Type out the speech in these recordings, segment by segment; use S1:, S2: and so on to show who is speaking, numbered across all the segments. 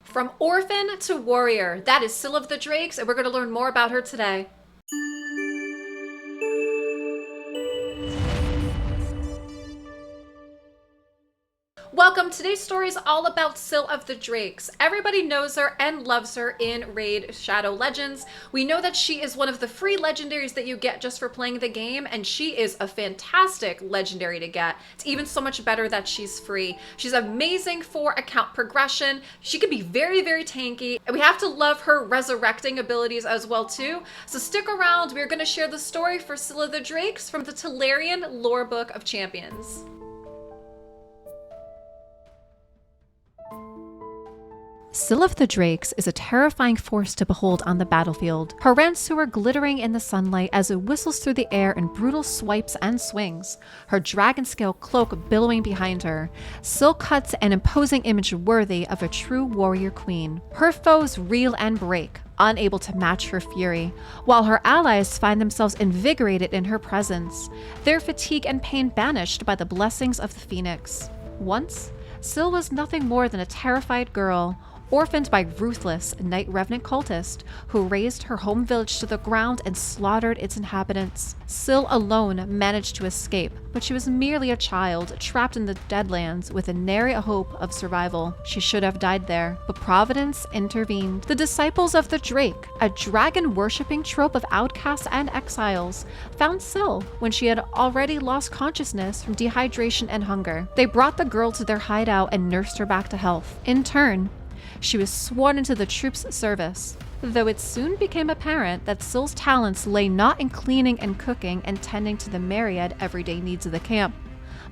S1: From orphan to warrior, that is Scyl of the Drakes, and we're going to learn more about her today. Welcome. Today's story is all about Scyl of the Drakes. Everybody knows her and loves her in Raid Shadow Legends. We know that she is one of the free legendaries that you get just for playing the game, and she is a fantastic legendary to get. It's even so much better that she's free. She's amazing for account progression. She can be very, very tanky, and we have to love her resurrecting abilities as well too. So stick around. We're going to share the story for Scyl of the Drakes from the Tolarian Lore Book of Champions. Scyl of the Drakes is a terrifying force to behold on the battlefield, her ransuer glittering in the sunlight as it whistles through the air in brutal swipes and swings, her dragon-scale cloak billowing behind her. Scyl cuts an imposing image worthy of a true warrior queen. Her foes reel and break, unable to match her fury, while her allies find themselves invigorated in her presence, their fatigue and pain banished by the blessings of the Phoenix. Once, Scyl was nothing more than a terrified girl, orphaned by ruthless Night Revenant cultists who razed her home village to the ground and slaughtered its inhabitants. Scyl alone managed to escape, but she was merely a child trapped in the Deadlands with nary a hope of survival. She should have died there, but Providence intervened. The Disciples of the Drake, a dragon-worshipping trope of outcasts and exiles, found Scyl when she had already lost consciousness from dehydration and hunger. They brought the girl to their hideout and nursed her back to health. In turn, she was sworn into the troops' service, though it soon became apparent that Syl's talents lay not in cleaning and cooking and tending to the myriad everyday needs of the camp,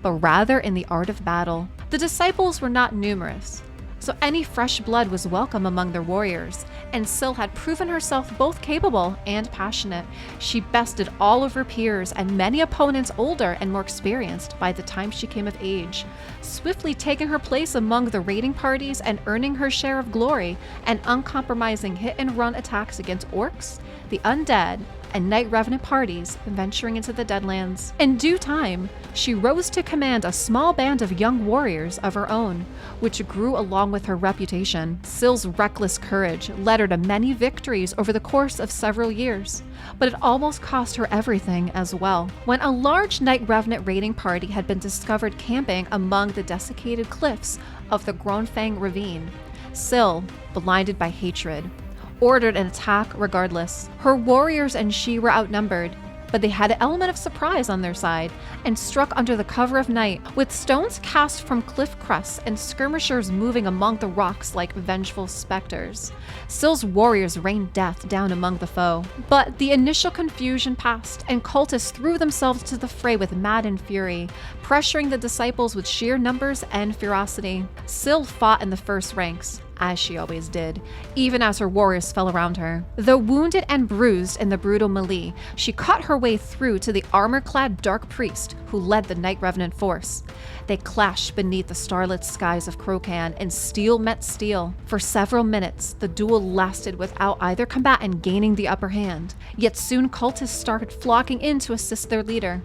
S1: but rather in the art of battle. The disciples were not numerous, so any fresh blood was welcome among their warriors, and Scyl had proven herself both capable and passionate. She bested all of her peers and many opponents older and more experienced by the time she came of age, swiftly taking her place among the raiding parties and earning her share of glory and uncompromising hit-and-run attacks against orcs, the undead, and Night Revenant parties venturing into the Deadlands. In due time, she rose to command a small band of young warriors of her own, which grew along with her reputation. Syl's reckless courage led her to many victories over the course of several years, but it almost cost her everything as well. When a large Night Revenant raiding party had been discovered camping among the desiccated cliffs of the Gronfang Ravine, Scyl, blinded by hatred, ordered an attack regardless. Her warriors and she were outnumbered, but they had an element of surprise on their side and struck under the cover of night, with stones cast from cliff crests and skirmishers moving among the rocks like vengeful specters. Syl's warriors rained death down among the foe, but the initial confusion passed and cultists threw themselves to the fray with maddened fury, pressuring the disciples with sheer numbers and ferocity. Scyl fought in the first ranks, as she always did, even as her warriors fell around her. Though wounded and bruised in the brutal melee, she cut her way through to the armor-clad Dark Priest who led the Night Revenant force. They clashed beneath the starlit skies of Crocan, and steel met steel. For several minutes, the duel lasted without either combatant gaining the upper hand, yet soon cultists started flocking in to assist their leader.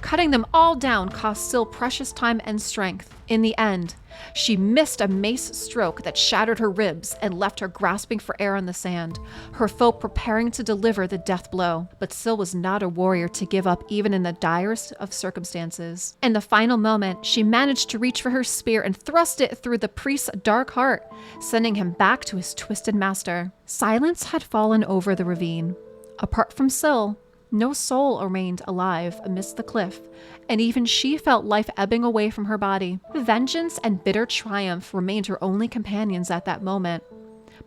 S1: Cutting them all down cost Scyl precious time and strength. In the end, she missed a mace stroke that shattered her ribs and left her grasping for air on the sand, her foe preparing to deliver the death blow. But Scyl was not a warrior to give up even in the direst of circumstances. In the final moment, she managed to reach for her spear and thrust it through the priest's dark heart, sending him back to his twisted master. Silence had fallen over the ravine. Apart from Scyl, no soul remained alive amidst the cliff, and even she felt life ebbing away from her body. Vengeance and bitter triumph remained her only companions at that moment,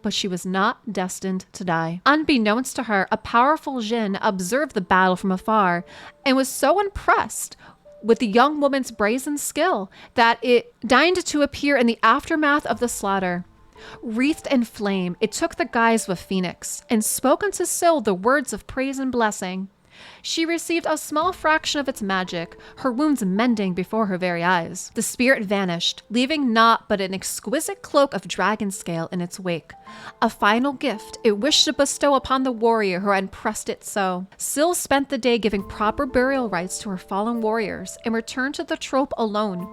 S1: but she was not destined to die. Unbeknownst to her, a powerful Jinn observed the battle from afar and was so impressed with the young woman's brazen skill that it deigned to appear in the aftermath of the slaughter. Wreathed in flame, it took the guise of a phoenix and spoke unto Scyl the words of praise and blessing. She received a small fraction of its magic, her wounds mending before her very eyes. The spirit vanished, leaving naught but an exquisite cloak of dragon scale in its wake, a final gift it wished to bestow upon the warrior who had pressed it so. Scyl spent the day giving proper burial rites to her fallen warriors and returned to the trope alone,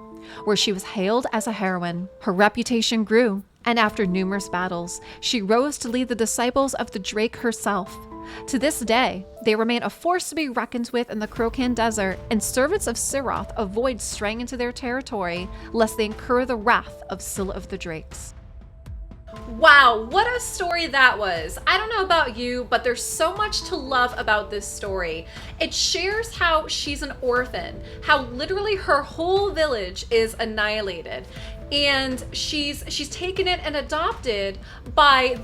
S1: where she was hailed as a heroine. Her reputation grew, And after numerous battles, she rose to lead the disciples of the Drake herself. To this day, they remain a force to be reckoned with in the Crocan Desert, and servants of Siroth avoid straying into their territory lest they incur the wrath of Scyl of the Drakes. Wow, what a story that was. I don't know about you, but there's so much to love about this story. It shares how she's an orphan, how literally her whole village is annihilated, and she's taken it and adopted by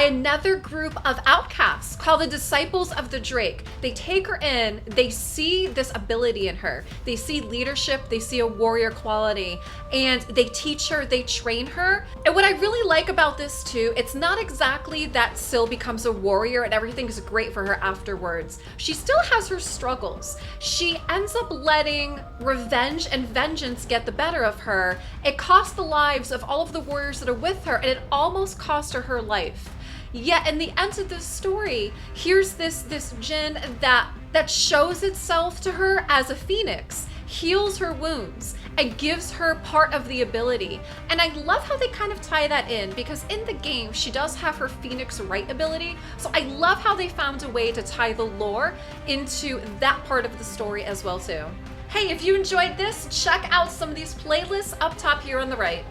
S1: another group of outcasts called the Disciples of the Drake. They take her in, they see this ability in her, they see leadership, they see a warrior quality, and they teach her, they train her. And what I really like about this too, it's not exactly that Scyl becomes a warrior and everything is great for her afterwards. She still has her struggles. She ends up letting revenge and vengeance get the better of her. It cost the lives of all of the warriors that are with her, and it almost cost her her life. Yet in the end of this story, here's this djinn that shows itself to her as a phoenix, heals her wounds, and gives her part of the ability. And I love how they kind of tie that in, because in the game, she does have her Phoenix Right ability. So I love how they found a way to tie the lore into that part of the story as well too. Hey, if you enjoyed this, check out some of these playlists up top here on the right.